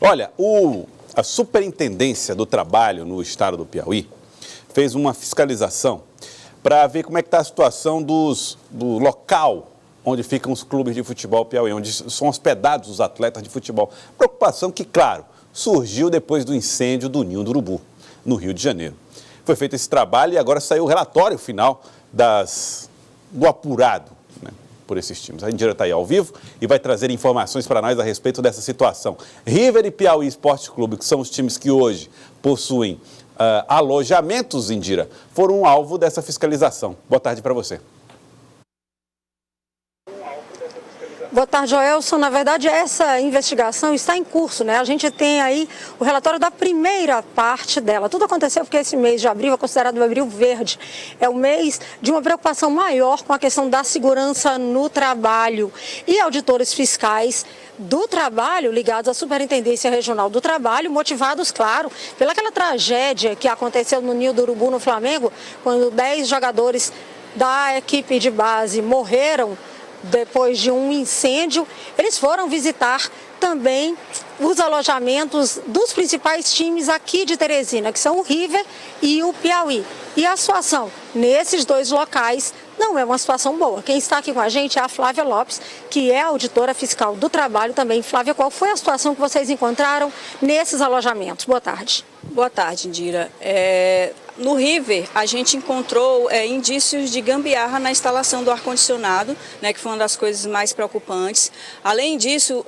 Olha, a Superintendência do Trabalho no estado do Piauí fez uma fiscalização para ver como é que está a situação do local onde ficam os clubes de futebol Piauí, onde são hospedados os atletas de futebol. Preocupação que, claro, surgiu depois do incêndio do Ninho do Urubu, no Rio de Janeiro. Foi feito esse trabalho e agora saiu o relatório final do apurado, né, por esses times. A Indira está aí ao vivo e vai trazer informações para nós a respeito dessa situação. River e Piauí Esporte Clube, que são os times que hoje possuem alojamentos, Indira, foram um alvo dessa fiscalização. Boa tarde para você. Boa tarde, Joelson. Na verdade, essa investigação está em curso, né? A gente tem aí o relatório da primeira parte dela. Tudo aconteceu porque esse mês de abril é considerado o abril verde. É o mês de uma preocupação maior com a questão da segurança no trabalho. E auditores fiscais do trabalho ligados à Superintendência Regional do Trabalho, motivados, claro, pelaquela tragédia que aconteceu no Ninho do Urubu, no Flamengo, quando 10 jogadores da equipe de base morreram depois de um incêndio. Eles foram visitar também os alojamentos dos principais times aqui de Teresina, que são o River e o Piauí. E a situação nesses dois locais não é uma situação boa. Quem está aqui com a gente é a Flávia Lopes, que é auditora fiscal do trabalho também. Flávia, qual foi a situação que vocês encontraram nesses alojamentos? Boa tarde. Boa tarde, Indira. No River, a gente encontrou indícios de gambiarra na instalação do ar-condicionado, né, que foi uma das coisas mais preocupantes. Além disso,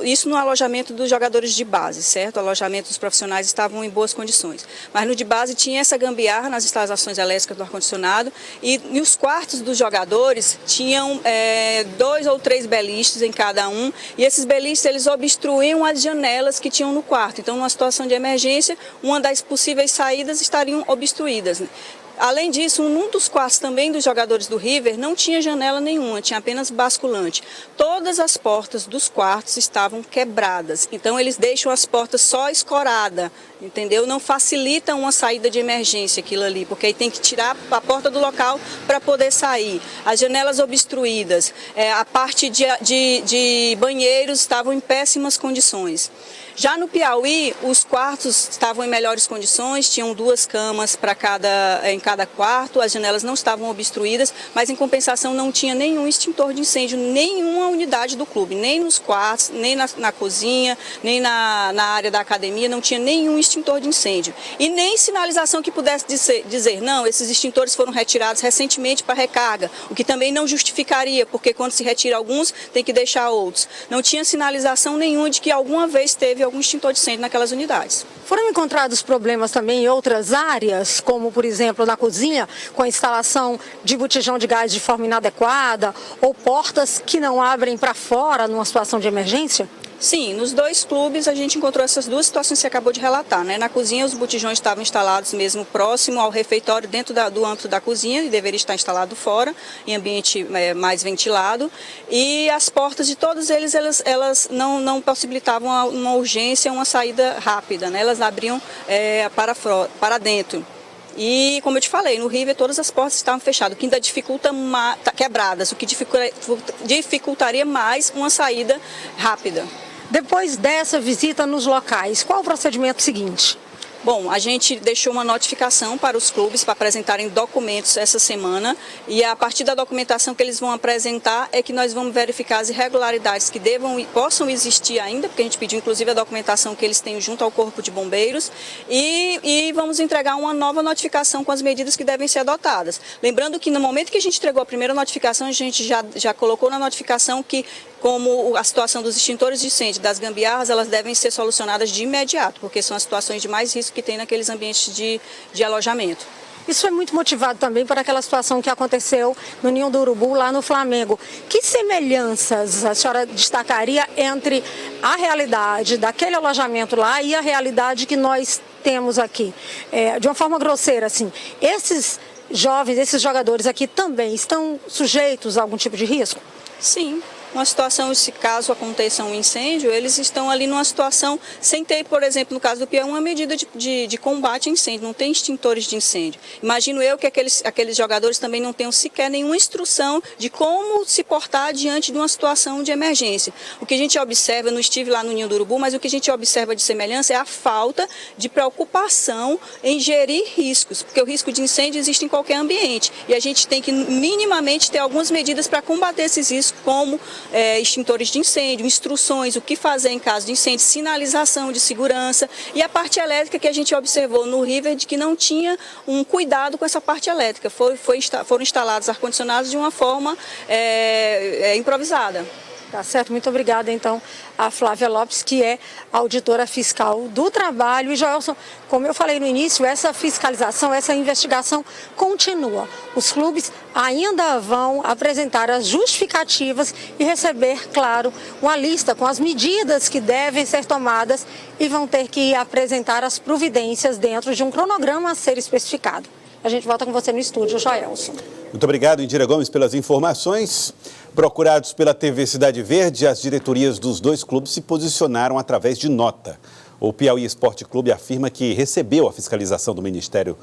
isso no alojamento dos jogadores de base, certo? O alojamento dos profissionais estavam em boas condições. Mas no de base tinha essa gambiarra nas instalações elétricas do ar-condicionado e os quartos dos jogadores tinham 2 ou 3 beliches em cada um, e esses beliches eles obstruíam as janelas que tinham no quarto. Então, numa situação de emergência, uma das possíveis saídas estariam obstruídas, né? Além disso, num dos quartos também dos jogadores do River não tinha janela nenhuma, tinha apenas basculante. Todas as portas dos quartos estavam quebradas, então eles deixam as portas só escoradas, entendeu? Não facilitam uma saída de emergência aquilo ali, porque aí tem que tirar a porta do local para poder sair. As janelas obstruídas, a parte de banheiros estavam em péssimas condições. Já no Piauí, os quartos estavam em melhores condições, tinham 2 camas em cada quarto, as janelas não estavam obstruídas, mas em compensação não tinha nenhum extintor de incêndio, nenhuma unidade do clube, nem nos quartos, nem na cozinha, nem na área da academia, não tinha nenhum extintor de incêndio. E nem sinalização que pudesse dizer, não, esses extintores foram retirados recentemente para recarga, o que também não justificaria, porque quando se retira alguns, tem que deixar outros. Não tinha sinalização nenhuma de que alguma vez teve algum extintor de incêndio naquelas unidades. Foram encontrados problemas também em outras áreas, como, por exemplo, na cozinha, com a instalação de botijão de gás de forma inadequada ou portas que não abrem para fora numa situação de emergência? Sim, nos 2 clubes a gente encontrou essas 2 situações que você acabou de relatar, né? Na cozinha os botijões estavam instalados mesmo próximo ao refeitório, dentro do âmbito da cozinha, e deveria estar instalado fora, em ambiente mais ventilado. E as portas de todos eles, elas não possibilitavam uma urgência, uma saída rápida, né? Elas abriam para dentro. E, como eu te falei, no River todas as portas estavam fechadas, o que ainda quebradas, o que dificultaria mais uma saída rápida. Depois dessa visita nos locais, qual o procedimento seguinte? Bom, a gente deixou uma notificação para os clubes para apresentarem documentos essa semana, e a partir da documentação que eles vão apresentar é que nós vamos verificar as irregularidades que possam existir ainda, porque a gente pediu inclusive a documentação que eles têm junto ao Corpo de Bombeiros, e vamos entregar uma nova notificação com as medidas que devem ser adotadas. Lembrando que no momento que a gente entregou a primeira notificação, a gente já colocou na notificação que, como a situação dos extintores de incêndio, das gambiarras, elas devem ser solucionadas de imediato, porque são as situações de mais risco que tem naqueles ambientes de alojamento. Isso é muito motivado também por aquela situação que aconteceu no Ninho do Urubu, lá no Flamengo. Que semelhanças a senhora destacaria entre a realidade daquele alojamento lá e a realidade que nós temos aqui? De uma forma grosseira, assim, esses jovens, esses jogadores aqui também estão sujeitos a algum tipo de risco? Sim. uma situação, se caso aconteça um incêndio, eles estão ali numa situação sem ter, por exemplo, no caso do Piauí, uma medida de combate a incêndio, não tem extintores de incêndio. Imagino eu que aqueles jogadores também não tenham sequer nenhuma instrução de como se portar diante de uma situação de emergência. O que a gente observa, eu não estive lá no Ninho do Urubu, mas o que a gente observa de semelhança é a falta de preocupação em gerir riscos, porque o risco de incêndio existe em qualquer ambiente e a gente tem que minimamente ter algumas medidas para combater esses riscos, como extintores de incêndio, instruções, o que fazer em caso de incêndio, sinalização de segurança e a parte elétrica que a gente observou no River de que não tinha um cuidado com essa parte elétrica, foram instalados ar-condicionados de uma forma improvisada. Tá certo, muito obrigada então a Flávia Lopes, que é auditora fiscal do trabalho. E Joelson, como eu falei no início, essa fiscalização, essa investigação continua. Os clubes ainda vão apresentar as justificativas e receber, claro, uma lista com as medidas que devem ser tomadas e vão ter que apresentar as providências dentro de um cronograma a ser especificado. A gente volta com você no estúdio, Joelson. Muito obrigado, Indira Gomes, pelas informações. Procurados pela TV Cidade Verde, as diretorias dos dois clubes se posicionaram através de nota. O Piauí Esporte Clube afirma que recebeu a fiscalização do Ministério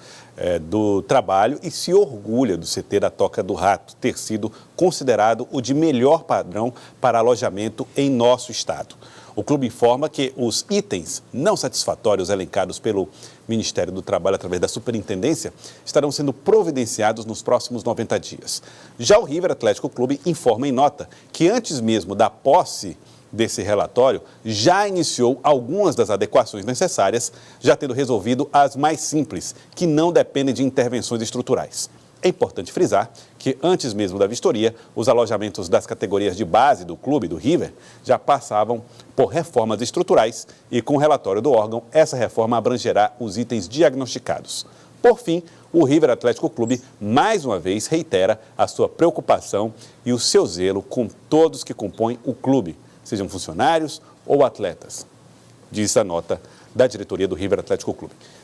do Trabalho e se orgulha do CT da Toca do Rato ter sido considerado o de melhor padrão para alojamento em nosso estado. O clube informa que os itens não satisfatórios elencados pelo Ministério do Trabalho através da Superintendência estarão sendo providenciados nos próximos 90 dias. Já o River Atlético Clube informa em nota que antes mesmo da posse desse relatório, já iniciou algumas das adequações necessárias, já tendo resolvido as mais simples, que não dependem de intervenções estruturais. É importante frisar que, antes mesmo da vistoria, os alojamentos das categorias de base do clube, do River, já passavam por reformas estruturais e, com o relatório do órgão, essa reforma abrangerá os itens diagnosticados. Por fim, o River Atlético Clube, mais uma vez, reitera a sua preocupação e o seu zelo com todos que compõem o clube, sejam funcionários ou atletas, diz a nota da diretoria do River Atlético Clube.